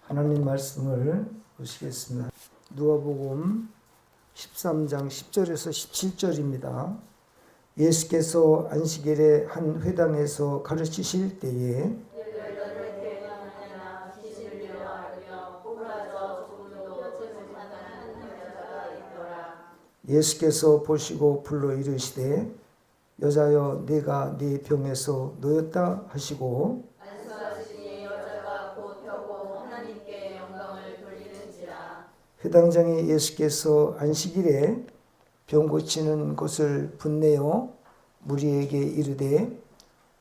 하나님 말씀을 보시겠습니다. 누가복음 13장 10절에서 17절입니다. 예수께서 안식일에 한 회당에서 가르치실 때에 예수께서 보시고 불러 이르시되 여자여 네가 네 병에서 놓였다 하시고 회당장에 예수께서 안식일에 병 고치는 것을 분내어 무리에게 이르되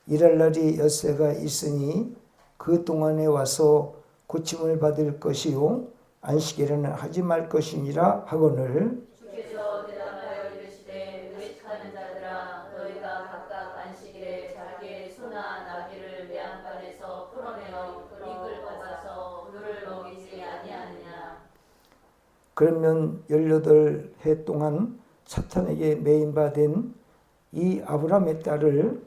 일할 날이 엿새가 있으니 그 동안에 와서 고침을 받을 것이요 안식일에는 하지 말 것이니라 하거늘 주께서 대답하여 이르시되 의식하는 자들아 너희가 각각 안식일에 자기의 소나 나귀를 매한간에서 풀어내어 이끌고 가서 물을 먹이지 아니하느냐. 그러면 18해 동안 사탄에게 매임받은 이 아브라함의 딸을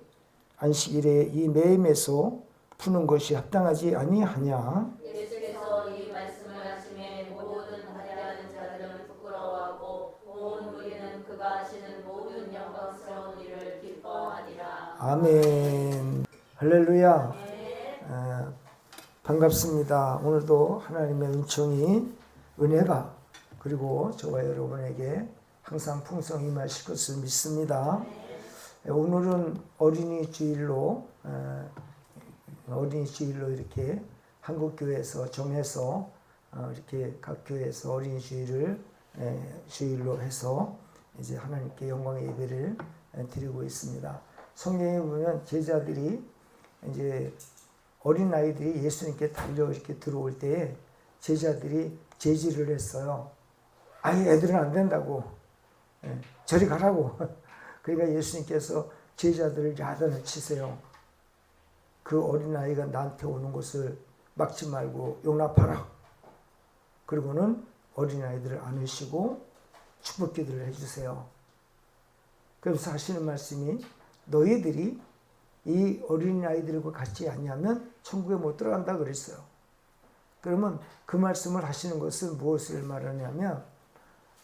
안식일에 이 매임에서 푸는 것이 합당하지 아니하냐. 예수께서 이 말씀을 하시매 모든 하려하는 자들은 부끄러워하고 온 무리는 그가 하시는 모든 영광스러운 일을 기뻐하니라. 아멘. 할렐루야. 반갑습니다. 오늘도 하나님의 은총이 은혜가 그리고 저와 여러분에게 항상 풍성히 임하실 것을 믿습니다. 오늘은 어린이 주일로 이렇게 한국 교회에서 정해서 이렇게 각 교회에서 어린이 주일을 주일로 해서 이제 하나님께 영광의 예배를 드리고 있습니다. 성경에 보면 제자들이 이제 어린 아이들이 예수님께 달려 이렇게 들어올 때에 제자들이 제지를 했어요. 아니 애들은 안 된다고. 저리 가라고. 그러니까 예수님께서 제자들을 야단을 치세요. 그 어린아이가 나한테 오는 것을 막지 말고 용납하라. 그리고는 어린아이들을 안으시고 축복기도를 해주세요. 그래서 하시는 말씀이 너희들이 이 어린아이들과 같이 아니하면 천국에 못 들어간다 그랬어요. 그러면 그 말씀을 하시는 것은 무엇을 말하냐면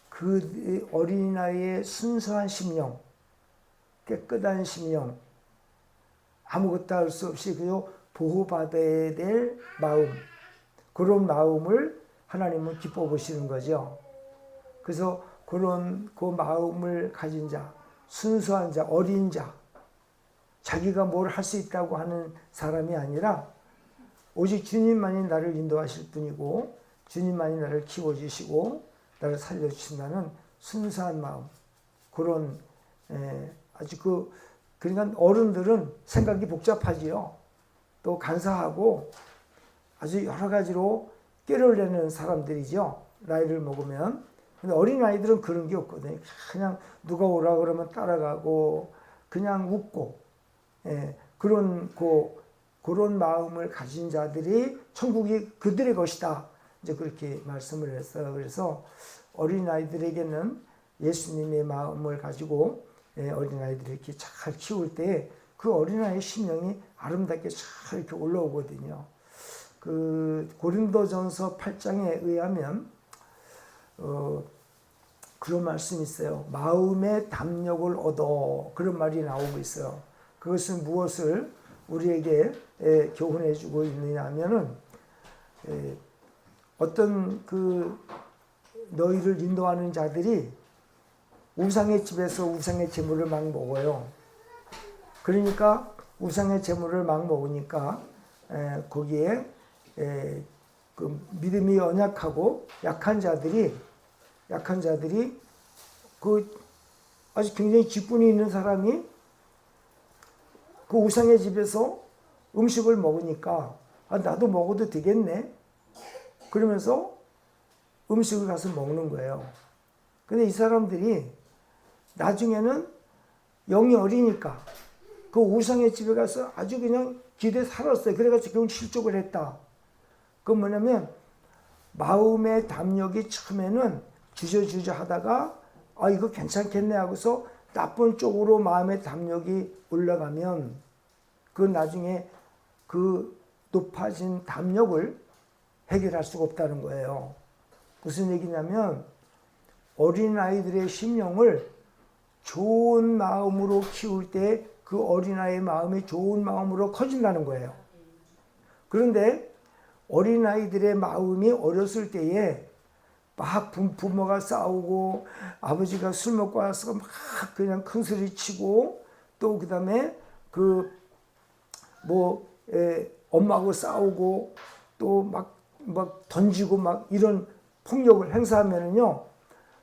그 어린아이의 순수한 심령, 깨끗한 심령, 아무것도 할 수 없이 그저 보호받아야 될 마음, 그런 마음을 하나님은 기뻐 보시는 거죠. 그래서 그런 그 마음을 가진 자, 순수한 자, 어린 자, 자기가 뭘 할 수 있다고 하는 사람이 아니라 오직 주님만이 나를 인도하실 분이고 주님만이 나를 키워주시고 나를 살려주신다는 순수한 마음, 그런 아주 그러니까 어른들은 생각이 복잡하지요. 또 간사하고 아주 여러 가지로 꾀를 내는 사람들이죠. 나이를 먹으면. 근데 어린아이들은 그런 게 없거든요. 그냥 누가 오라 그러면 따라가고 그냥 웃고 그런 마음을 가진 자들이 천국이 그들의 것이다. 이제 그렇게 말씀을 했어요. 그래서 어린아이들에게는 예수님의 마음을 가지고 어린아이들을 이렇게 잘 키울 때 그 어린아이의 심령이 아름답게 잘 이렇게 올라오거든요. 그 고린도전서 8장에 의하면 그런 말씀이 있어요. 마음의 담력을 얻어, 그런 말이 나오고 있어요. 그것은 무엇을 우리에게 교훈해 주고 있느냐 하면은 어떤 그 너희를 인도하는 자들이 우상의 집에서 우상의 재물을 막 먹어요. 그러니까 우상의 재물을 막 먹으니까 거기에 그 믿음이 연약하고 약한 자들이 그 아주 굉장히 직분이 있는 사람이 그 우상의 집에서 음식을 먹으니까 나도 먹어도 되겠네. 그러면서 음식을 가서 먹는 거예요. 근데 이 사람들이 나중에는 영이 어리니까 그 우상의 집에 가서 아주 그냥 기대에 살았어요. 그래가지고 결국 실족을 했다. 그건 뭐냐면 마음의 담력이 처음에는 주저주저 하다가 이거 괜찮겠네 하고서 나쁜 쪽으로 마음의 담력이 올라가면 그 나중에 그 높아진 담력을 해결할 수가 없다는 거예요. 무슨 얘기냐면 어린아이들의 심령을 좋은 마음으로 키울 때 그 어린아이의 마음이 좋은 마음으로 커진다는 거예요. 그런데 어린아이들의 마음이 어렸을 때에 막 부모가 싸우고 아버지가 술 먹고 와서 막 그냥 큰 소리 치고 또 그 다음에 엄마하고 싸우고 또 막 던지고 막 이런 폭력을 행사하면은요,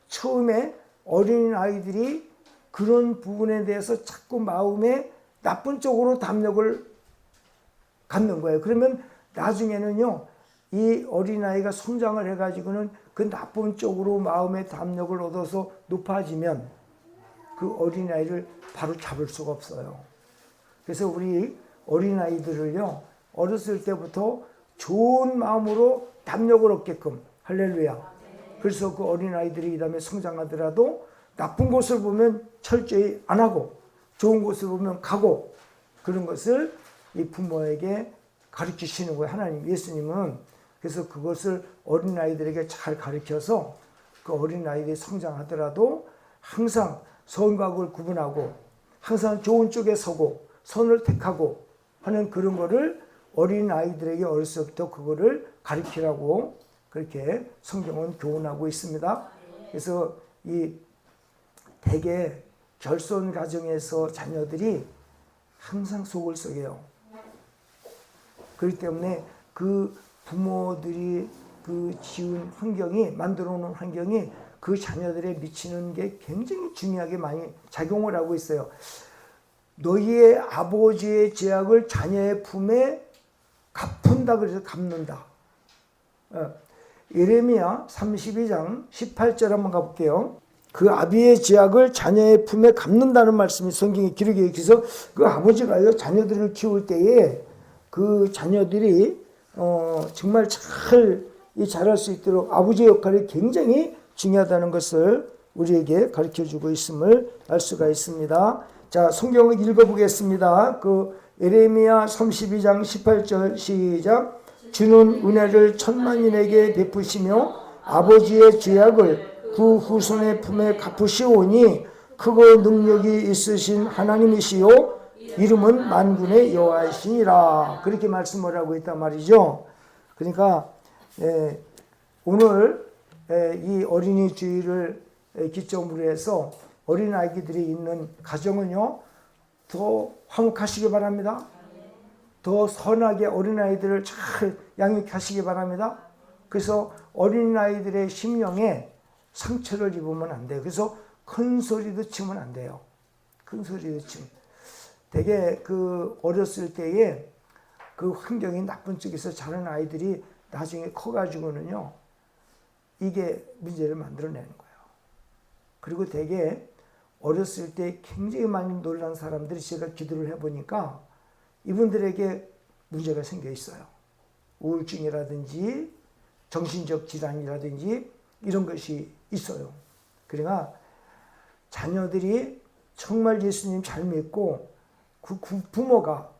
처음에 어린아이들이 그런 부분에 대해서 자꾸 마음에 나쁜 쪽으로 담력을 갖는 거예요. 그러면 나중에는요, 이 어린아이가 성장을 해가지고는 그 나쁜 쪽으로 마음의 담력을 얻어서 높아지면 그 어린아이를 바로 잡을 수가 없어요. 그래서 우리 어린아이들을요, 어렸을 때부터 좋은 마음으로 담력을 얻게끔, 할렐루야. 그래서 그 어린아이들이 이 다음에 성장하더라도 나쁜 곳을 보면 철저히 안 하고 좋은 곳을 보면 가고, 그런 것을 이 부모에게 가르치시는 거예요. 하나님, 예수님은. 그래서 그것을 어린아이들에게 잘 가르쳐서 그 어린아이들이 성장하더라도 항상 선과 악을 구분하고 항상 좋은 쪽에 서고 선을 택하고 하는 그런 거를 어린아이들에게 어렸을 때부터 그거를 가르치라고 그렇게 성경은 교훈하고 있습니다. 그래서 이 대개 결손 가정에서 자녀들이 항상 속을 썩여요. 그렇기 때문에 그 부모들이 그 지은 환경이, 만들어 놓은 환경이 그 자녀들에 미치는 게 굉장히 중요하게 많이 작용을 하고 있어요. 너희의 아버지의 죄악을 자녀의 품에 갚은다 그래서 갚는다. 예레미야 32장 18절 한번 가볼게요. 그 아비의 죄악을 자녀의 품에 갚는다는 말씀이 성경에 기록되어 있어서 그 아버지가요, 자녀들을 키울 때에 그 자녀들이 정말 잘 자랄 수 있도록 아버지의 역할이 굉장히 중요하다는 것을 우리에게 가르쳐주고 있음을 알 수가 있습니다. 자, 성경을 읽어보겠습니다. 그 예레미야 32장 18절 시작. 주는 은혜를 천만인에게 베푸시며 아버지의 죄악을 그 후손의 품에 갚으시오니 크고 능력이 있으신 하나님이시요 이름은 만군의 여호와이시니라. 그렇게 말씀을 하고 있단 말이죠. 그러니까 오늘 이 어린이 주일을 기점으로 해서 어린아이들이 있는 가정은요, 더 화목하시기 바랍니다. 더 선하게 어린아이들을 잘 양육하시기 바랍니다. 그래서 어린아이들의 심령에 상처를 입으면 안 돼요. 그래서 큰 소리도 치면 안 돼요. 큰 소리도 치면. 되게 그 어렸을 때에 그 환경이 나쁜 쪽에서 자란 아이들이 나중에 커가지고는요, 이게 문제를 만들어내는 거예요. 그리고 되게 어렸을 때 굉장히 많이 놀란 사람들이 제가 기도를 해보니까 이분들에게 문제가 생겨 있어요. 우울증이라든지 정신적 질환이라든지 이런 것이 있어요. 그러니까 자녀들이 정말 예수님 잘 믿고 그 부모가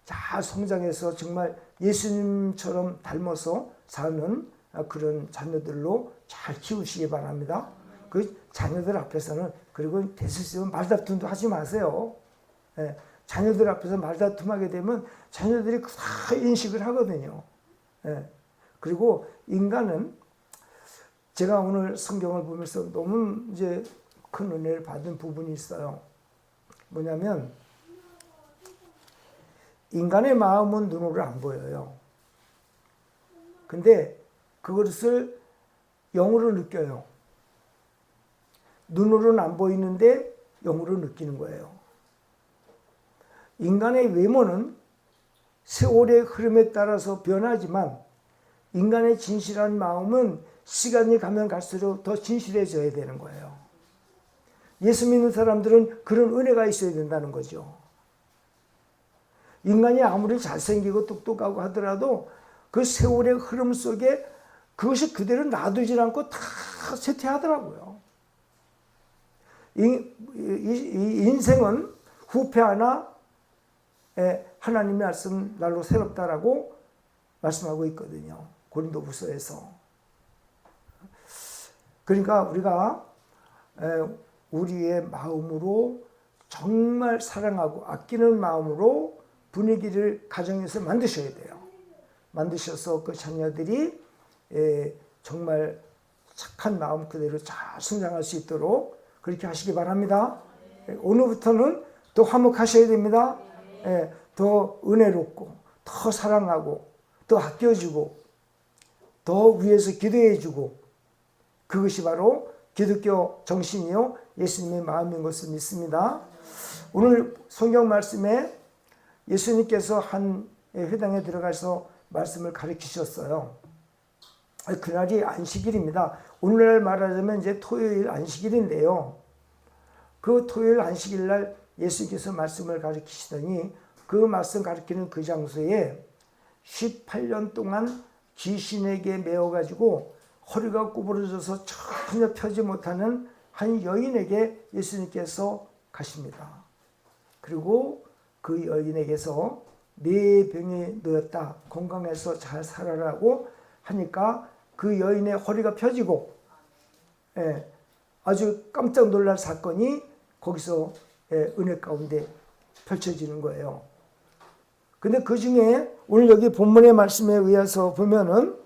잘 성장해서 정말 예수님처럼 닮아서 사는 그런 자녀들로 잘 키우시기 바랍니다. 그 자녀들 앞에서는, 그리고 됐을 수 있으면 말다툼도 하지 마세요. 자녀들 앞에서 말다툼하게 되면 자녀들이 다 인식을 하거든요. 그리고 인간은, 제가 오늘 성경을 보면서 너무 이제 큰 은혜를 받은 부분이 있어요. 뭐냐면 인간의 마음은 눈으로 안 보여요. 근데 그것을 영으로 느껴요. 눈으로는 안 보이는데 영으로 느끼는 거예요. 인간의 외모는 세월의 흐름에 따라서 변하지만 인간의 진실한 마음은 시간이 가면 갈수록 더 진실해져야 되는 거예요. 예수 믿는 사람들은 그런 은혜가 있어야 된다는 거죠. 인간이 아무리 잘생기고 똑똑하고 하더라도 그 세월의 흐름 속에 그것이 그대로 놔두질 않고 다 쇠퇴하더라고요. 이 인생은 후패 하나 하나님의 말씀 날로 새롭다라고 말씀하고 있거든요. 고린도후서에서. 그러니까 우리가 우리의 마음으로 정말 사랑하고 아끼는 마음으로 분위기를 가정에서 만드셔야 돼요. 만드셔서 그 자녀들이 정말 착한 마음 그대로 잘 성장할 수 있도록 그렇게 하시기 바랍니다. 오늘부터는 더 화목하셔야 됩니다. 더 은혜롭고 더 사랑하고 더 아껴주고 더 위에서 기도해주고 그것이 바로 기독교 정신이요 예수님의 마음인 것을 믿습니다. 오늘 성경 말씀에 예수님께서 한 회당에 들어가서 말씀을 가르치셨어요. 그날이 안식일입니다. 오늘날 말하자면 이제 토요일 안식일인데요. 그 토요일 안식일 날 예수님께서 말씀을 가르치시더니 그 말씀 가르치는 그 장소에 18년 동안 귀신에게 매어가지고 허리가 구부러져서 전혀 펴지 못하는 한 여인에게 예수님께서 가십니다. 그리고 그 여인에게서 네 병이 놓였다. 건강해서 잘 살아라고 하니까 그 여인의 허리가 펴지고 아주 깜짝 놀랄 사건이 거기서 은혜 가운데 펼쳐지는 거예요. 근데 그 중에 오늘 여기 본문의 말씀에 의해서 보면은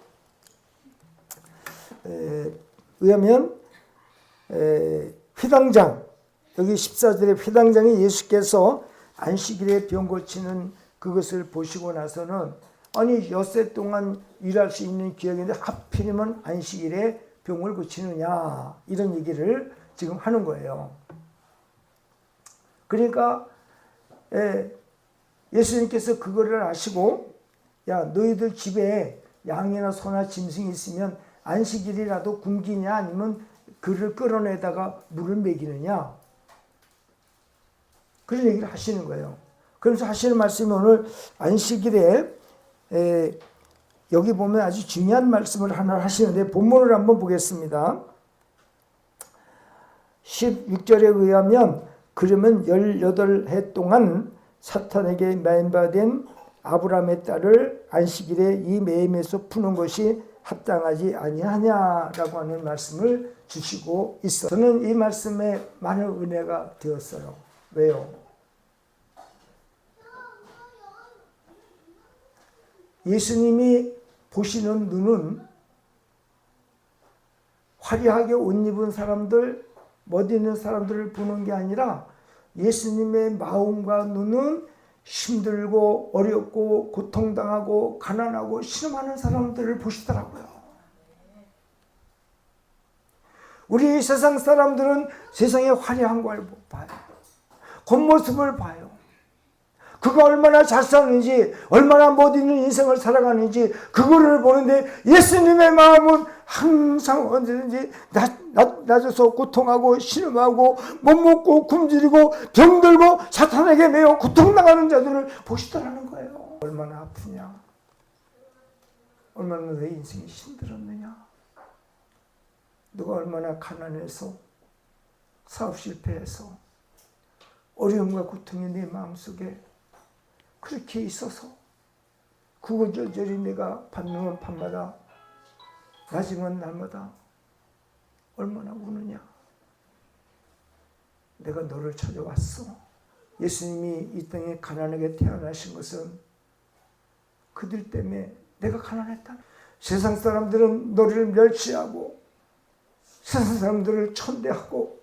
의하면 회당장 여기 14절에 회당장이 예수께서 안식일에 병 고치는 그것을 보시고 나서는 아니 엿새 동안 일할 수 있는 기회인데 하필이면 안식일에 병을 고치느냐 이런 얘기를 지금 하는 거예요. 그러니까 예수님께서 그거를 아시고 야 너희들 집에 양이나 소나 짐승이 있으면 안식일이라도 굶기냐 아니면 그를 끌어내다가 물을 먹이느냐 그런 얘기를 하시는 거예요. 그러면서 하시는 말씀이 오늘 안식일에 여기 보면 아주 중요한 말씀을 하나 하시는데 본문을 한번 보겠습니다. 16절에 의하면 그러면 18해 동안 사탄에게 매임받은 아브라함의 딸을 안식일에 이 매임에서 푸는 것이 합당하지 아니하냐라고 하는 말씀을 주시고 있어요. 저는 이 말씀에 많은 은혜가 되었어요. 왜요? 예수님이 보시는 눈은 화려하게 옷 입은 사람들, 멋있는 사람들을 보는 게 아니라 예수님의 마음과 눈은 힘들고 어렵고 고통당하고 가난하고 신음하는 사람들을 보시더라고요. 우리 세상 사람들은 세상의 화려한 걸 못 봐요. 겉모습을 봐요. 그가 얼마나 잘 사는지 얼마나 멋있는 인생을 살아가는지 그거를 보는데 예수님의 마음은 항상 언제든지 낮아서 고통하고 신음하고 못 먹고 굶주리고 병들고 사탄에게 매어 고통당하는 자들을 보시더라는 거예요. 얼마나 아프냐, 얼마나 내 인생이 힘들었느냐, 누가 얼마나 가난해서 사업 실패해서 어려움과 고통이 내 마음속에 그렇게 있어서 구구절절히 내가 밤이면 밤마다 낮이면 날마다 얼마나 우느냐. 내가 너를 찾아왔어. 예수님이 이 땅에 가난하게 태어나신 것은 그들 때문에 내가 가난했다. 세상 사람들은 너를 멸시하고 세상 사람들을 천대하고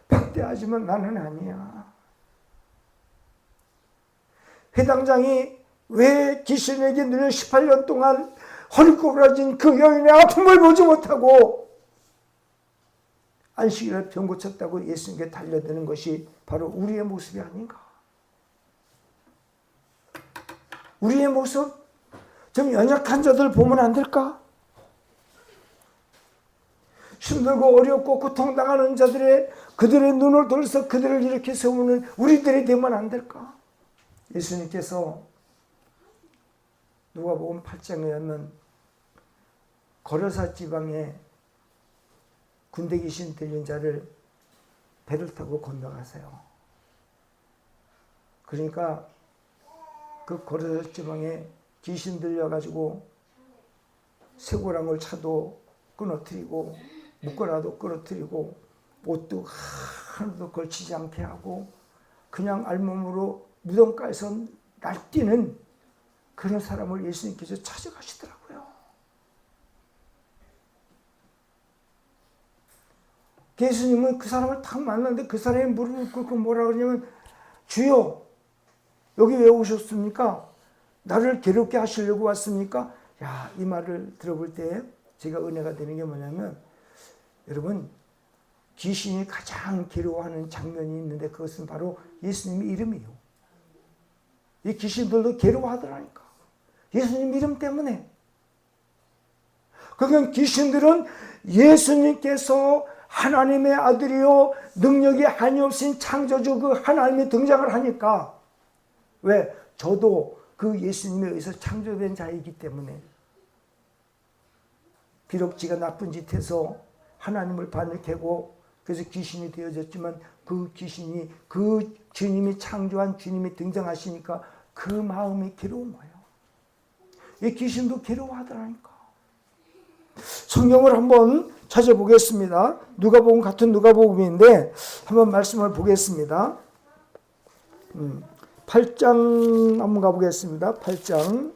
박대하지만 나는 아니야. 회당장이 왜 귀신에게 눌려 18년 동안 허리 구부러진 그 여인의 아픔을 보지 못하고 안식일에 병 고쳤다고 예수님께 달려드는 것이 바로 우리의 모습이 아닌가. 우리의 모습 좀 연약한 자들 보면 안 될까? 힘들고 어렵고 고통당하는 자들의 그들의 눈을 돌려서 그들을 이렇게 세우는 우리들이 되면 안 될까? 예수님께서 누가복음 8장에 하면 거르사 지방에 군대 귀신 들린 자를 배를 타고 건너가세요. 그러니까 그 거르사 지방에 귀신 들려가지고 쇠고랑을 차도 끊어뜨리고 묶어놔도 끊어뜨리고 옷도 하나도 걸치지 않게 하고 그냥 알몸으로 무덤가에서 날뛰는 그런 사람을 예수님께서 찾아가시더라고요. 예수님은 그 사람을 딱 만났는데 그 사람이 무릎을 꿇고 뭐라 그러냐면 주여 여기 왜 오셨습니까? 나를 괴롭게 하시려고 왔습니까? 야, 이 말을 들어볼 때 제가 은혜가 되는 게 뭐냐면 여러분 귀신이 가장 괴로워하는 장면이 있는데 그것은 바로 예수님의 이름이에요. 이 귀신들도 괴로워하더라니까. 예수님 이름 때문에. 그러니까 귀신들은 예수님께서 하나님의 아들이요 능력이 한이 없인 창조주 그 하나님이 등장을 하니까 왜? 저도 그 예수님에 의해서 창조된 자이기 때문에 비록 지가 나쁜 짓 해서 하나님을 반역하고 그래서 귀신이 되어졌지만 그 귀신이 그 주님이 창조한 주님이 등장하시니까 그 마음이 괴로운 거예요. 이 귀신도 괴로워하더라니까. 성경을 한번 찾아보겠습니다. 누가복음 같은 누가복음인데 한번 말씀을 보겠습니다. 8장 한번 가보겠습니다. 8장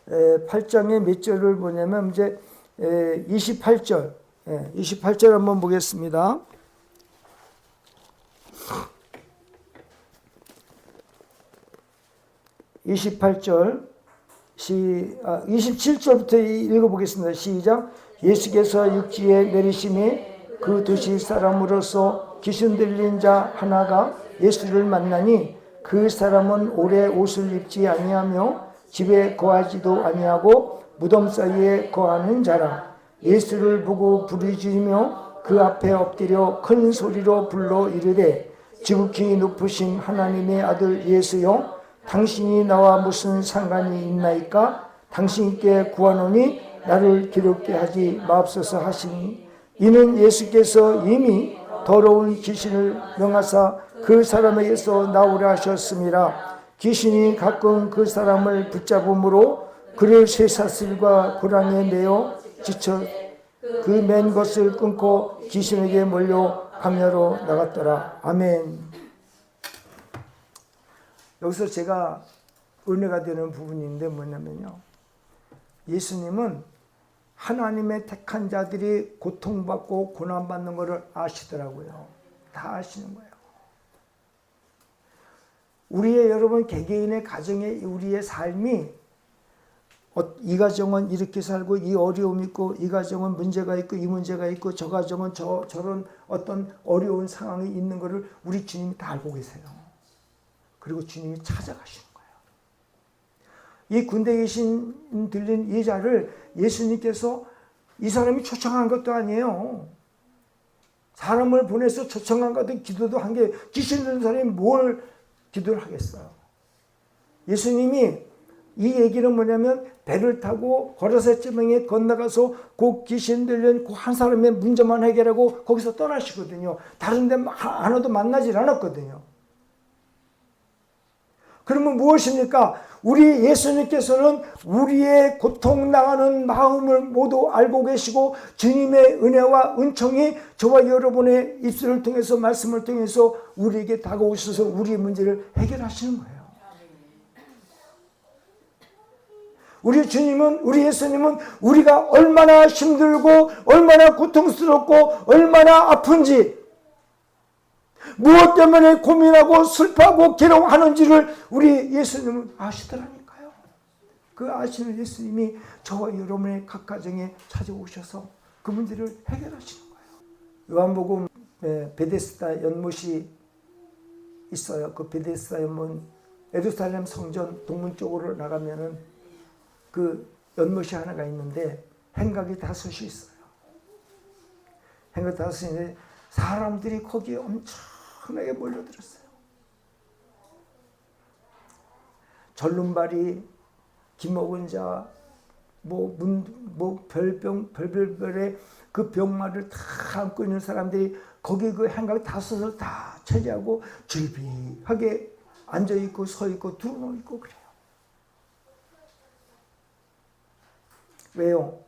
8장의 몇 절을 보냐면 이제 28절 28절 한번 보겠습니다. 28절 27절부터 읽어보겠습니다. 시작. 예수께서 육지에 내리심에 그 도시 사람으로서 귀신 들린 자 하나가 예수를 만나니 그 사람은 오래 옷을 입지 아니하며 집에 거하지도 아니하고 무덤 사이에 거하는 자라. 예수를 보고 부르짖으며 그 앞에 엎드려 큰 소리로 불러 이르되 지극히 높으신 하나님의 아들 예수여 당신이 나와 무슨 상관이 있나이까? 당신께 구하노니 나를 괴롭게 하지 마옵소서 하시니 이는 예수께서 이미 더러운 귀신을 명하사 그 사람에게서 나오라 하셨습니다. 귀신이 가끔 그 사람을 붙잡음으로 그를 쇠사슬과 고랑에 매어 지쳐 그 맨 것을 끊고 귀신에게 몰려 광야로 나갔더라. 아멘. 여기서 제가 은혜가 되는 부분인데 뭐냐면요. 예수님은 하나님의 택한 자들이 고통받고 고난받는 것을 아시더라고요. 다 아시는 거예요. 우리의 여러분 개개인의 가정에 우리의 삶이 이 가정은 이렇게 살고 이 어려움이 있고 이 가정은 문제가 있고 이 문제가 있고 저 가정은 저런 어떤 어려운 상황이 있는 것을 우리 주님이 다 알고 계세요. 그리고 주님이 찾아가시는 거예요. 이 군대에 계신 들린 이 자를 예수님께서 이 사람이 초청한 것도 아니에요. 사람을 보내서 초청한 것도 기도도 한 게 귀신 들린 사람이 뭘 기도를 하겠어요. 예수님이 이 얘기는 뭐냐면 배를 타고 거라사지명에 건너가서 그 귀신 들린 그 한 사람의 문제만 해결하고 거기서 떠나시거든요. 다른 데 하나도 만나질 않았거든요. 그러면 무엇입니까? 우리 예수님께서는 우리의 고통당하는 마음을 모두 알고 계시고 주님의 은혜와 은총이 저와 여러분의 입술을 통해서 말씀을 통해서 우리에게 다가오셔서 우리의 문제를 해결하시는 거예요. 우리 주님은, 우리 예수님은 우리가 얼마나 힘들고 얼마나 고통스럽고 얼마나 아픈지 무엇 때문에 고민하고 슬퍼하고 괴로워하는지를 우리 예수님은 아시더라니까요. 그 아시는 예수님이 저와 여러분의 각 가정에 찾아오셔서 그 문제를 해결하시는 거예요. 요한복음 베데스다 연못이 있어요. 그 베데스다 연못 예루살렘 성전 동문 쪽으로 나가면은 그 연못이 하나가 있는데 행각이 5이 있어요. 행각 5인데 사람들이 거기에 엄청나게 몰려들었어요. 절름발이, 기먹은 자, 별별의 그 병마를 다 안고 있는 사람들이 거기 그 행각 5을 다 차지하고 줄비하게 앉아있고 서있고 두루누워 있고 그래요. 왜요?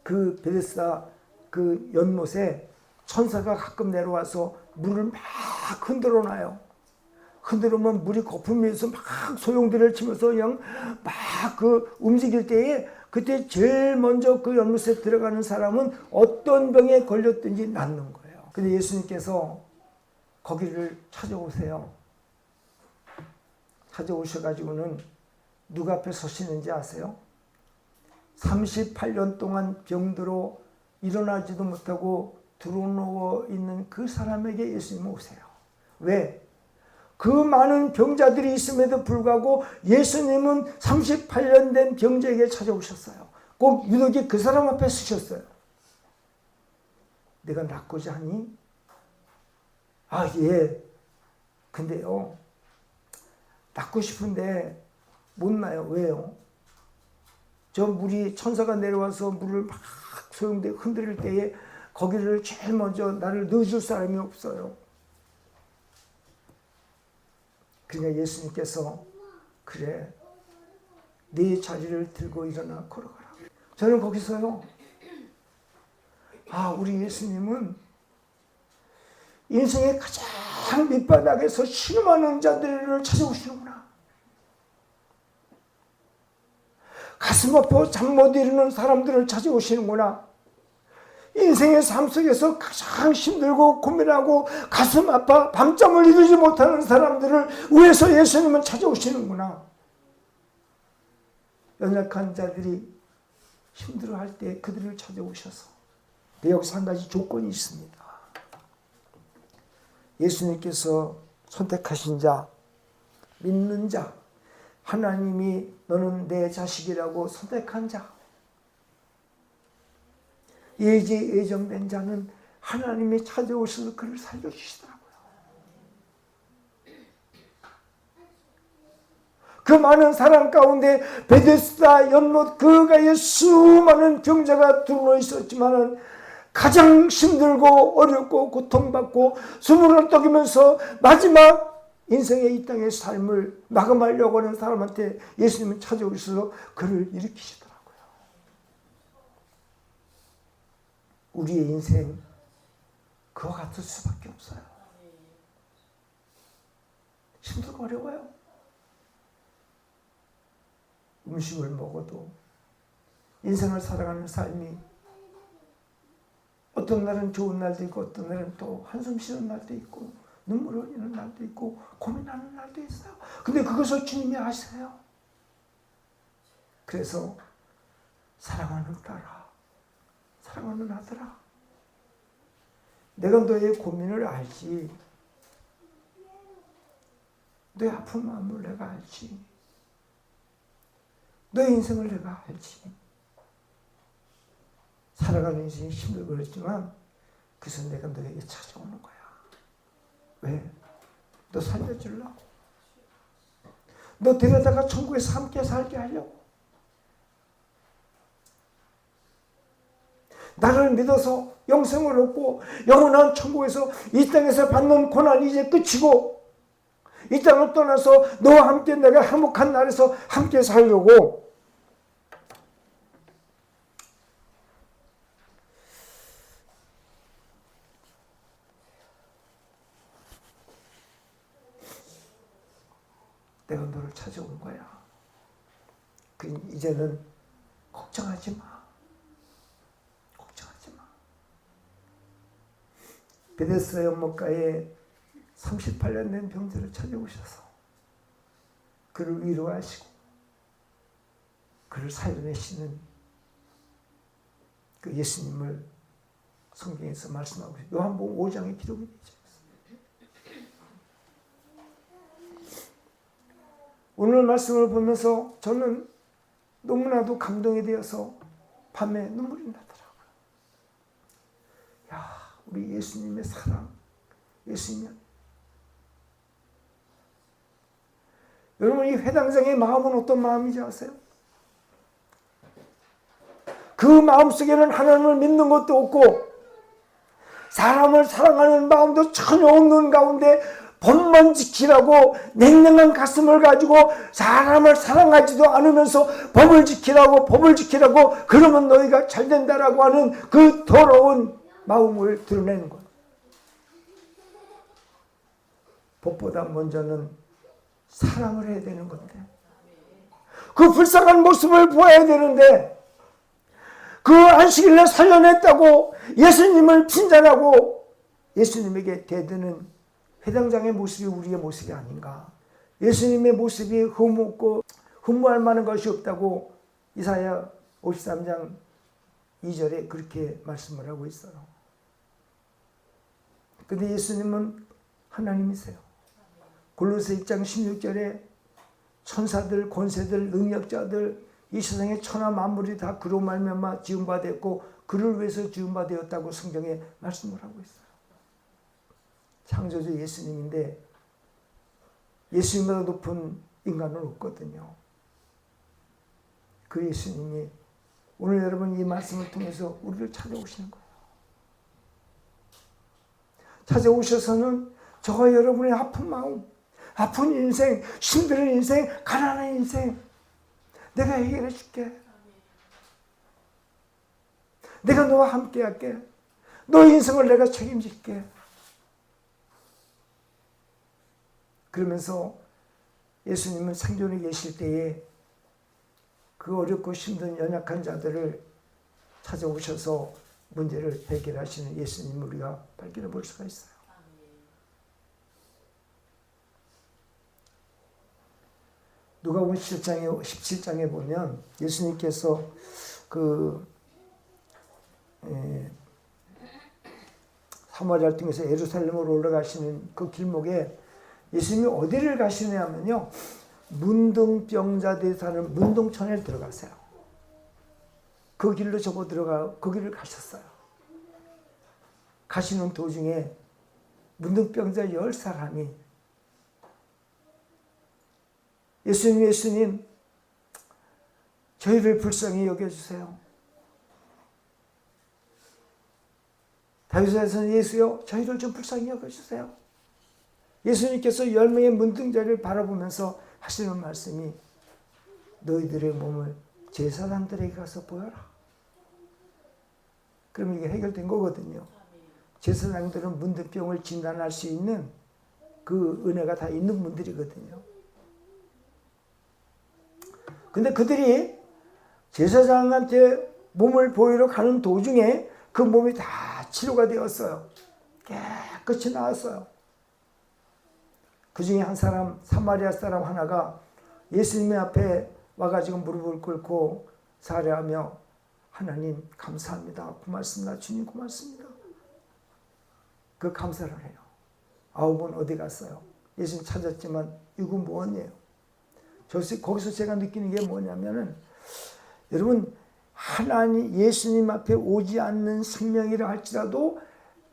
그 베데스다 그 연못에 천사가 가끔 내려와서 물을 막 흔들어 놔요. 흔들으면 물이 거품면서 막 소용돌이를 치면서 그냥 막 그 움직일 때에 그때 제일 먼저 그 연못에 들어가는 사람은 어떤 병에 걸렸든지 낫는 거예요. 근데 예수님께서 거기를 찾아오세요. 찾아오셔가지고는 누가 앞에 서시는지 아세요? 38년 동안 병들어 일어나지도 못하고 드러누워 있는 그 사람에게 예수님은 오세요. 왜? 그 많은 병자들이 있음에도 불구하고 예수님은 38년 된 병자에게 찾아오셨어요. 꼭 유독이 그 사람 앞에 서셨어요. 내가 낫고자 하니? 아, 예. 근데요, 낫고 싶은데 못 나요. 왜요? 저 물이 천사가 내려와서 물을 막 소용돌이 흔들 때에 거기를 제일 먼저 나를 넣어줄 사람이 없어요. 그러니까 예수님께서 그래, 네 자리를 들고 일어나 걸어가라. 저는 거기서요, 아, 우리 예수님은 인생의 가장 밑바닥에서 신음하는 자들을 찾아오시는구나. 가슴 아파 잠 못 이루는 사람들을 찾아오시는구나. 인생의 삶 속에서 가장 힘들고 고민하고 가슴 아파 밤잠을 이루지 못하는 사람들을 위해서 예수님은 찾아오시는구나. 연약한 자들이 힘들어할 때 그들을 찾아오셔서. 근데 여기서 한 가지 조건이 있습니다. 예수님께서 선택하신 자, 믿는 자, 하나님이 너는 내 자식이라고 선택한 자, 예정된 자는 하나님이 찾아오셔서 그를 살려주시더라고요. 그 많은 사람 가운데 베데스다 연못 그 가에 수많은 병자가 들어와 있었지만은 가장 힘들고 어렵고 고통받고 숨을 헐떡이면서 마지막 인생의 이 땅의 삶을 마감하려고 하는 사람한테 예수님은 찾아오셔서 그를 일으키시더라고요. 우리의 인생 그와 같을 수밖에 없어요. 힘들고 어려워요. 음식을 먹어도 인생을 살아가는 삶이 어떤 날은 좋은 날도 있고 어떤 날은 또 한숨 쉬는 날도 있고 눈물 흘리는 날도 있고 고민하는 날도 있어요. 근데 그것을 주님이 아세요. 그래서 사랑하는 딸아, 사랑하는 아들아, 내가 너의 고민을 알지. 너의 아픈 마음을 내가 알지. 너의 인생을 내가 알지. 살아가는 인생이 힘들고 그랬지만 그래서 내가 너에게 찾아오는 거야. 왜? 너 살려주려고. 너 데려다가 천국에서 함께 살게 하려고. 나를 믿어서 영생을 얻고 영원한 천국에서 이 땅에서 받는 고난이 이제 끝이고 이 땅을 떠나서 너와 함께 내가 행복한 날에서 함께 살려고. 내가 너를 찾아온 거야. 이제는 걱정하지 마. 걱정하지 마. 베데스다 연못가에 38년 된 병자를 찾아오셔서 그를 위로하시고 그를 살려내시는 그 예수님을 성경에서 말씀하고 있어요. 요한복음 5장에 기록이 되죠. 오늘 말씀을 보면서 저는 너무나도 감동이 되어서 밤에 눈물이 나더라고요. 야, 우리 예수님의 사랑, 예수님. 여러분, 이 회당장의 마음은 어떤 마음인지 아세요? 그 마음속에는 하나님을 믿는 것도 없고 사람을 사랑하는 마음도 전혀 없는 가운데 법만 지키라고 냉랭한 가슴을 가지고 사람을 사랑하지도 않으면서 법을 지키라고 그러면 너희가 잘 된다라고 하는 그 더러운 마음을 드러내는 거예요. 법보다 먼저는 사랑을 해야 되는 건데, 그 불쌍한 모습을 보아야 되는데, 그 안식일을 살려냈다고 예수님을 핀잔하고 예수님에게 대드는 회당장의 모습이 우리의 모습이 아닌가. 예수님의 모습이 흠없고 흠모할 만한 것이 없다고 이사야 53장 2절에 그렇게 말씀을 하고 있어요. 근데 예수님은 하나님이세요. 골로새 1장 16절에 천사들, 권세들, 능력자들, 이 세상의 천하 만물이 다 그로 말미암아 지은 바 되었고 그를 위해서 지은 바 되었다고 성경에 말씀을 하고 있어요. 창조주 예수님인데 예수님보다 높은 인간은 없거든요. 그 예수님이 오늘 여러분 이 말씀을 통해서 우리를 찾아오시는 거예요. 찾아오셔서는 저와 여러분의 아픈 마음, 아픈 인생, 힘든 인생, 가난한 인생 내가 해결해 줄게. 내가 너와 함께 할게. 너의 인생을 내가 책임질게. 그러면서 예수님은 생존에 계실 때에 그 어렵고 힘든 연약한 자들을 찾아오셔서 문제를 해결하시는 예수님을 우리가 발견해 볼 수가 있어요. 누가복음 17장에 보면 예수님께서 사마리아를 통해서 예루살렘으로 올라가시는 그 길목에 예수님이 어디를 가시냐면요, 문둥병자들이 사는 문둥천에 들어가세요. 그 길로 그 길을 가셨어요. 가시는 도중에 문둥병자 10사람이 예수님 저희를 불쌍히 여겨주세요. 다윗의 son 예수여 저희를 좀 불쌍히 여겨주세요. 예수님께서 10명의 문둥자를 바라보면서 하시는 말씀이 너희들의 몸을 제사장들에게 가서 보여라. 그러면 이게 해결된 거거든요. 제사장들은 문둥병을 진단할 수 있는 그 은혜가 다 있는 분들이거든요. 근데 그들이 제사장한테 몸을 보이러 가는 도중에 그 몸이 다 치료가 되었어요. 깨끗이 나았어요. 그 중에 한 사람, 사마리아 사람 하나가 예수님의 앞에 와가지고 무릎을 꿇고 살해하며 하나님 감사합니다. 고맙습니다. 주님 고맙습니다. 그 감사를 해요. 9은 어디 갔어요? 예수님 찾았지만 이건 뭐였네요. 거기서 제가 느끼는 게 뭐냐면은 여러분 하나님 예수님 앞에 오지 않는 생명이라 할지라도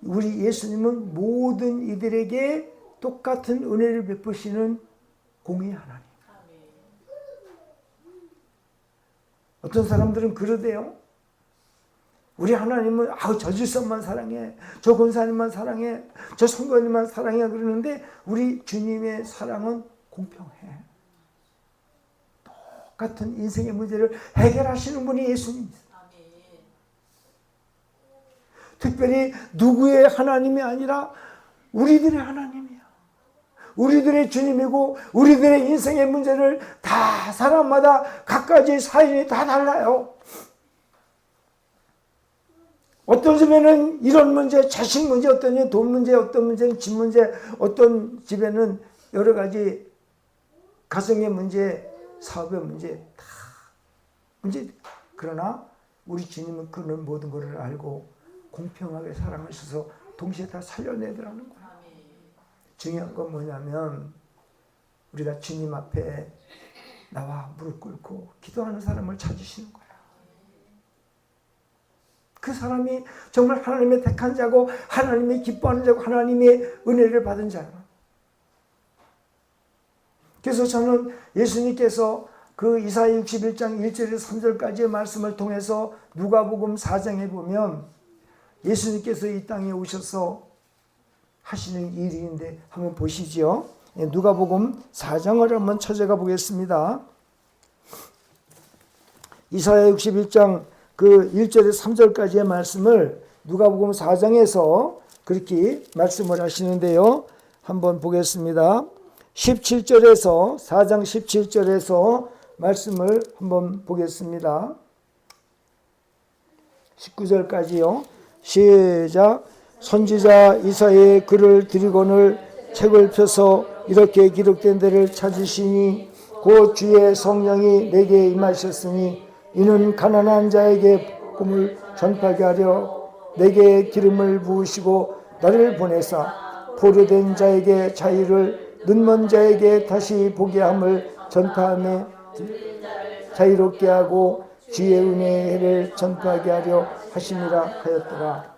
우리 예수님은 모든 이들에게 똑같은 은혜를 베푸시는 공의 하나님. 어떤 사람들은 그러대요. 우리 하나님은 저 질서만 사랑해, 저 권사님만 사랑해, 저 성도님만 사랑해 그러는데 우리 주님의 사랑은 공평해. 같은 인생의 문제를 해결하시는 분이 예수님입니다. 특별히 누구의 하나님이 아니라 우리들의 하나님이야. 우리들의 주님이고 우리들의 인생의 문제를 다 사람마다 각가지 사연이 다 달라요. 어떤 집에는 이런 문제, 자식 문제, 어떤 집 돈 문제, 어떤 문제는 집 문제, 어떤 집에는 여러 가지 가정의 문제, 사업의 문제 다 문제. 그러나 우리 주님은 그런 모든 것을 알고 공평하게 사랑하셔서 동시에 다 살려내더라는 거예요. 중요한 건 뭐냐면 우리가 주님 앞에 나와 무릎 꿇고 기도하는 사람을 찾으시는 거예요. 그 사람이 정말 하나님의 택한 자고 하나님이 기뻐하는 자고 하나님의 은혜를 받은 자예요. 그래서 저는 예수님께서 그 이사야 61장 1절에서 3절까지의 말씀을 통해서 누가복음 4장에 보면 예수님께서 이 땅에 오셔서 하시는 일인데 한번 보시죠. 누가복음 4장을 한번 찾아가 보겠습니다. 이사야 61장 그 1절에서 3절까지의 말씀을 누가복음 4장에서 그렇게 말씀을 하시는데요. 한번 보겠습니다. 17절에서 4장 17절에서 말씀을 한번 보겠습니다. 19절까지요. 시작. 선지자 이사야의 글을 드리고는 책을 펴서 이렇게 기록된 데를 찾으시니 곧 주의 성령이 내게 임하셨으니 이는 가난한 자에게 복음을 전파하게 하려 내게 기름을 부으시고 나를 보내사 포로된 자에게 자유를 눈먼 자에게 다시 보게 함을 전파하며 자유롭게 하고 주의 은혜의 해를 전파하게 하려 하심이라 하였더라.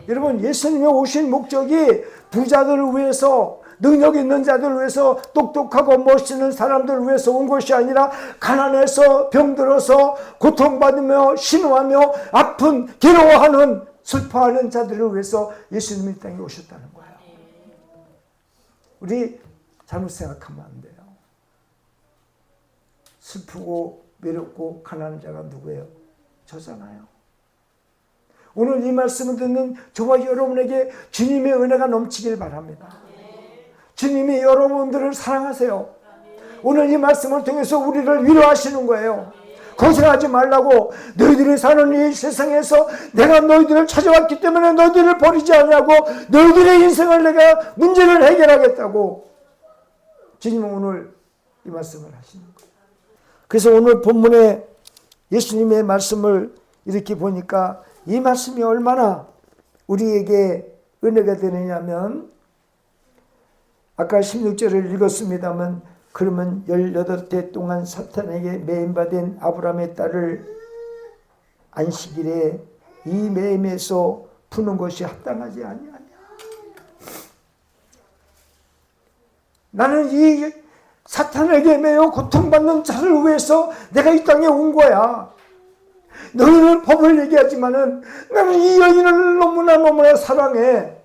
여러분, 예수님이 오신 목적이 부자들을 위해서, 능력 있는 자들을 위해서, 똑똑하고 멋있는 사람들을 위해서 온 것이 아니라 가난해서 병들어서 고통받으며 신호하며 아픈 괴로워하는 슬퍼하는 자들을 위해서 예수님이 이 땅에 오셨다는 거예요. 우리 잘못 생각하면 안 돼요. 슬프고 외롭고 가난한 자가 누구예요? 저잖아요. 오늘 이 말씀을 듣는 저와 여러분에게 주님의 은혜가 넘치길 바랍니다. 주님이 여러분들을 사랑하세요. 오늘 이 말씀을 통해서 우리를 위로하시는 거예요. 고생하지 말라고. 너희들이 사는 이 세상에서 내가 너희들을 찾아왔기 때문에 너희들을 버리지 않냐고, 너희들의 인생을 내가 문제를 해결하겠다고 주님은 오늘 이 말씀을 하시는 거예요. 그래서 오늘 본문에 예수님의 말씀을 이렇게 보니까 이 말씀이 얼마나 우리에게 은혜가 되느냐면, 아까 16절을 읽었습니다만, 그러면 18대 동안 사탄에게 매임받은 아브라함의 딸을 안식일에 이 매임에서 푸는 것이 합당하지 아니하냐. 나는 이 사탄에게 매여 고통받는 자를 위해서 내가 이 땅에 온 거야. 너희는 법을 얘기하지만은 나는 이 여인을 너무나 사랑해.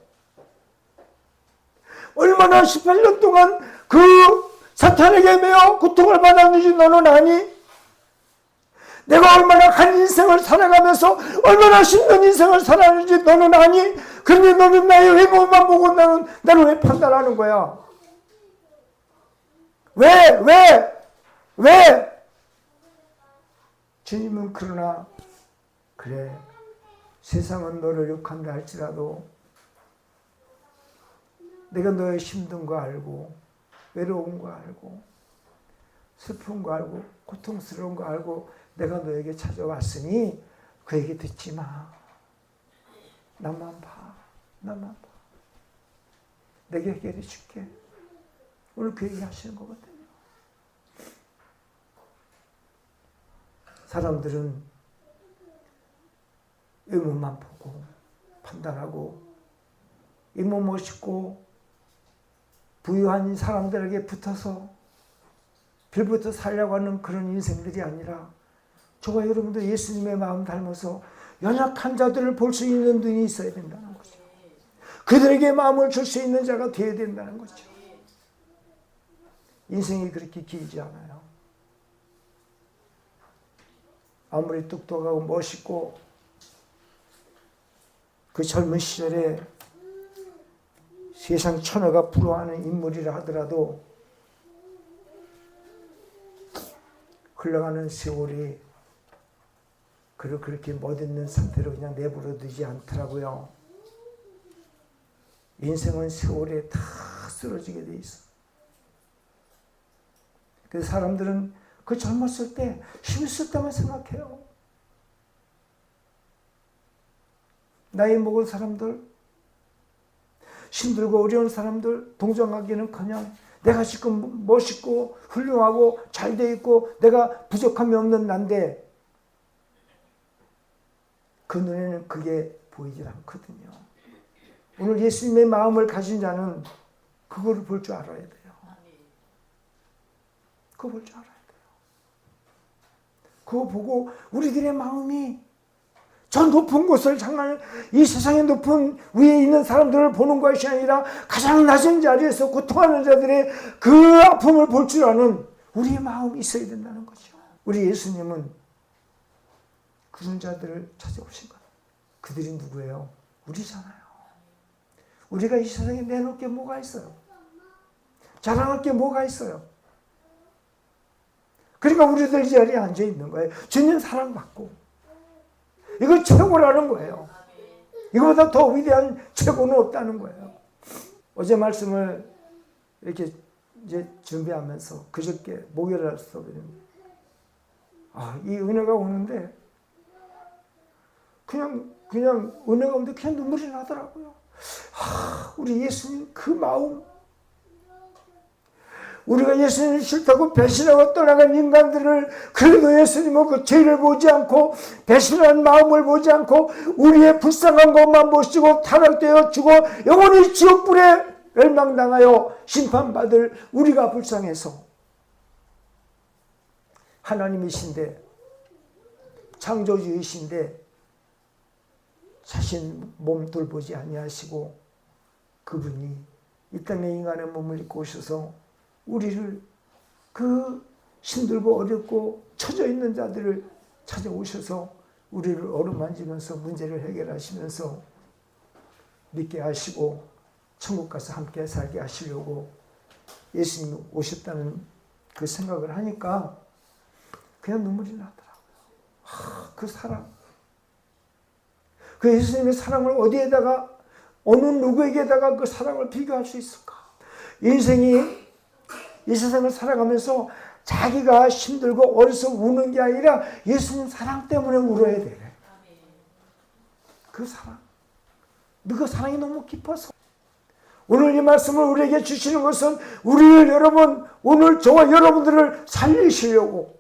얼마나 18년 동안 그 사탄에게 매여 고통을 받았는지 너는 아니? 내가 얼마나 간 인생을 살아가면서 얼마나 힘든 인생을 살았는지 너는 아니? 그런데 너는 나의 외모만 보고 나를 왜 판단하는 거야? 왜? 주님은 그러나 그래, 세상은 너를 욕한다 할지라도 내가 너의 힘든 거 알고 외로운 거 알고 슬픈 거 알고 고통스러운 거 알고 내가 너에게 찾아왔으니 그 얘기 듣지 마. 나만 봐. 내가 해결해 줄게. 오늘 그 얘기 하시는 거거든요. 사람들은 외모만 보고 판단하고 외모 멋있고 부유한 사람들에게 붙어서 빌부터 살려고 하는 그런 인생들이 아니라, 저와 여러분들 예수님의 마음 닮아서 연약한 자들을 볼 수 있는 눈이 있어야 된다는 거죠. 그들에게 마음을 줄 수 있는 자가 되어야 된다는 거죠. 인생이 그렇게 길지 않아요. 아무리 똑똑하고 멋있고 그 젊은 시절에 세상 천하가 부러워하는 인물이라 하더라도 흘러가는 세월이 그를 그렇게 멋있는 상태로 그냥 내버려 두지 않더라고요. 인생은 세월에 다 쓰러지게 돼 있어. 그래서 사람들은 그 젊었을 때 힘있을 때만 생각해요. 나이 먹은 사람들, 힘들고 어려운 사람들 동정하기는커녕 내가 지금 멋있고 훌륭하고 잘 돼 있고 내가 부족함이 없는 난데 그 눈에는 그게 보이질 않거든요. 오늘 예수님의 마음을 가진 자는 그거를 볼 줄 알아야 돼요. 그거 볼 줄 알아야 돼요. 그거 보고 우리들의 마음이 저 높은 곳을 향한 이 세상의 높은 위에 있는 사람들을 보는 것이 아니라 가장 낮은 자리에서 고통하는 자들의 그 아픔을 볼 줄 아는 우리의 마음이 있어야 된다는 거죠. 우리 예수님은 그런 자들을 찾아오신 거예요. 그들이 누구예요? 우리잖아요. 우리가 이 세상에 내놓을 게 뭐가 있어요? 자랑할 게 뭐가 있어요? 그러니까 우리들 이 자리에 앉아 있는 거예요. 주님 사랑받고. 이거 최고라는 거예요. 이거보다 더 위대한 최고는 없다는 거예요. 어제 말씀을 이렇게 이제 준비하면서 그저께 목요일에서 이 은혜가 오는데 그냥 은혜가 오는데 그냥 눈물이 나더라고요. 우리 예수님 그 마음, 우리가 예수님을 싫다고 배신하고 떠나간 인간들을 그래도 예수님은 그 죄를 보지 않고 배신한 마음을 보지 않고 우리의 불쌍한 것만 보시고 타락되어 죽어 영원히 지옥불에 멸망당하여 심판받을 우리가 불쌍해서 하나님이신데 창조주이신데 자신 몸 돌보지 아니하시고 그분이 이 땅에 인간의 몸을 입고 오셔서 우리를 그 힘들고 어렵고 처져 있는 자들을 찾아오셔서 우리를 어루만지면서 문제를 해결하시면서 믿게 하시고 천국 가서 함께 살게 하시려고 예수님이 오셨다는 그 생각을 하니까 그냥 눈물이 나더라고요. 그 사랑, 그 예수님의 사랑을 어디에다가 어느 누구에게다가 그 사랑을 비교할 수 있을까? 인생이 이 세상을 살아가면서 자기가 힘들고 어려서 우는 게 아니라 예수님 사랑 때문에 울어야 돼. 그 사랑. 그 사랑이 너무 깊어서. 오늘 이 말씀을 우리에게 주시는 것은 우리를 여러분, 오늘 저와 여러분들을 살리시려고,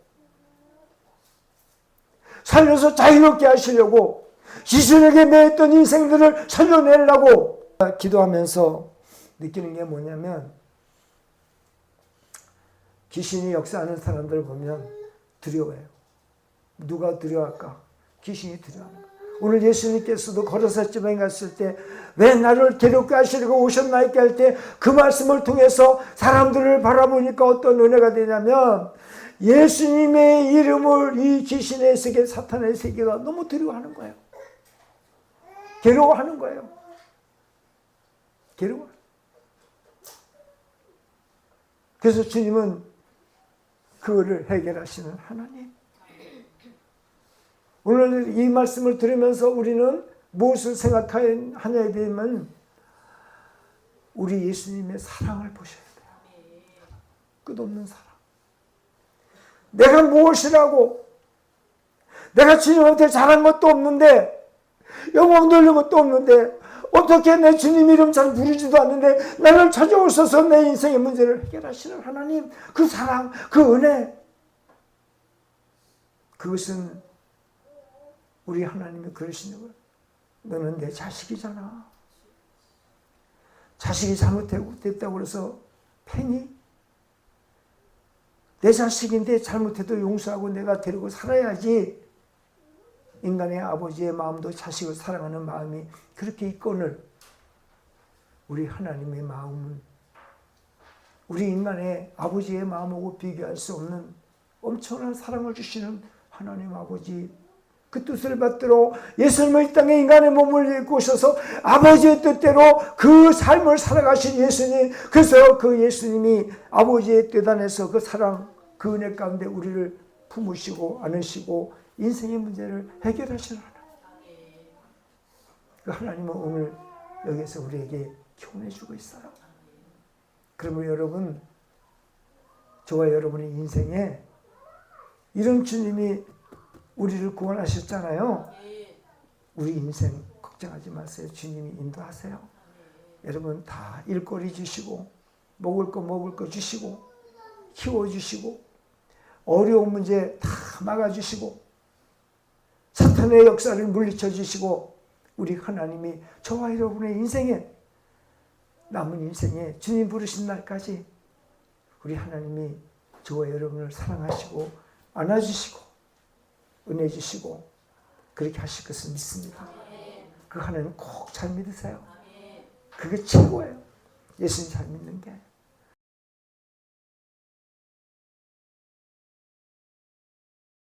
살려서 자유롭게 하시려고, 시선에게 매였던 인생들을 살려내려고 기도하면서 느끼는 게 뭐냐면, 귀신이 역사하는 사람들을 보면 두려워해요. 누가 두려워할까? 귀신이 두려워하는 거예요. 오늘 예수님께서도 걸어서 지방에 갔을 때 왜 나를 괴롭게 하시려고 오셨나이까 할 때 그 말씀을 통해서 사람들을 바라보니까 어떤 은혜가 되냐면 예수님의 이름을 이 귀신의 세계, 사탄의 세계가 너무 두려워하는 거예요. 괴로워하는 거예요. 괴로워. 그래서 주님은 그거를 해결하시는 하나님. 오늘 이 말씀을 들으면서 우리는 무엇을 생각하냐에 대한 우리 예수님의 사랑을 보셔야 돼요. 끝없는 사랑. 내가 무엇이라고, 내가 주님한테 잘한 것도 없는데, 영광 돌린 것도 없는데, 어떻게 내 주님 이름 잘 부르지도 않는데 나를 찾아오셔서 내 인생의 문제를 해결하시는 하나님, 그 사랑, 그 은혜, 그것은 우리 하나님이 그러시는 거예요. 너는 내 자식이잖아. 자식이 잘못됐다고 해서 팽이? 내 자식인데 잘못해도 용서하고 내가 데리고 살아야지. 인간의 아버지의 마음도 자식을 사랑하는 마음이 그렇게 있거늘 우리 하나님의 마음은 우리 인간의 아버지의 마음하고 비교할 수 없는 엄청난 사랑을 주시는 하나님 아버지, 그 뜻을 받들어 예수님을 이 땅에 인간의 몸을 입고 오셔서 아버지의 뜻대로 그 삶을 살아가신 예수님, 그래서 그 예수님이 아버지의 뜻 안에서 그 사랑, 그 은혜 가운데 우리를 품으시고 안으시고 인생의 문제를 해결하시는 하나님. 그 하나님은 오늘 여기서 우리에게 교훈해주고 있어요. 그러면 여러분, 저와 여러분의 인생에 이런 주님이 우리를 구원하셨잖아요. 우리 인생 걱정하지 마세요. 주님이 인도하세요. 여러분 다 일거리 주시고 먹을 거 주시고 키워주시고 어려운 문제 다 막아주시고 사탄의 역사를 물리쳐 주시고 우리 하나님이 저와 여러분의 인생에 남은 인생에 주님 부르신 날까지 우리 하나님이 저와 여러분을 사랑하시고 안아주시고 은혜 주시고 그렇게 하실 것을 믿습니다. 그 하나님 꼭 잘 믿으세요. 그게 최고예요. 예수님 잘 믿는 게.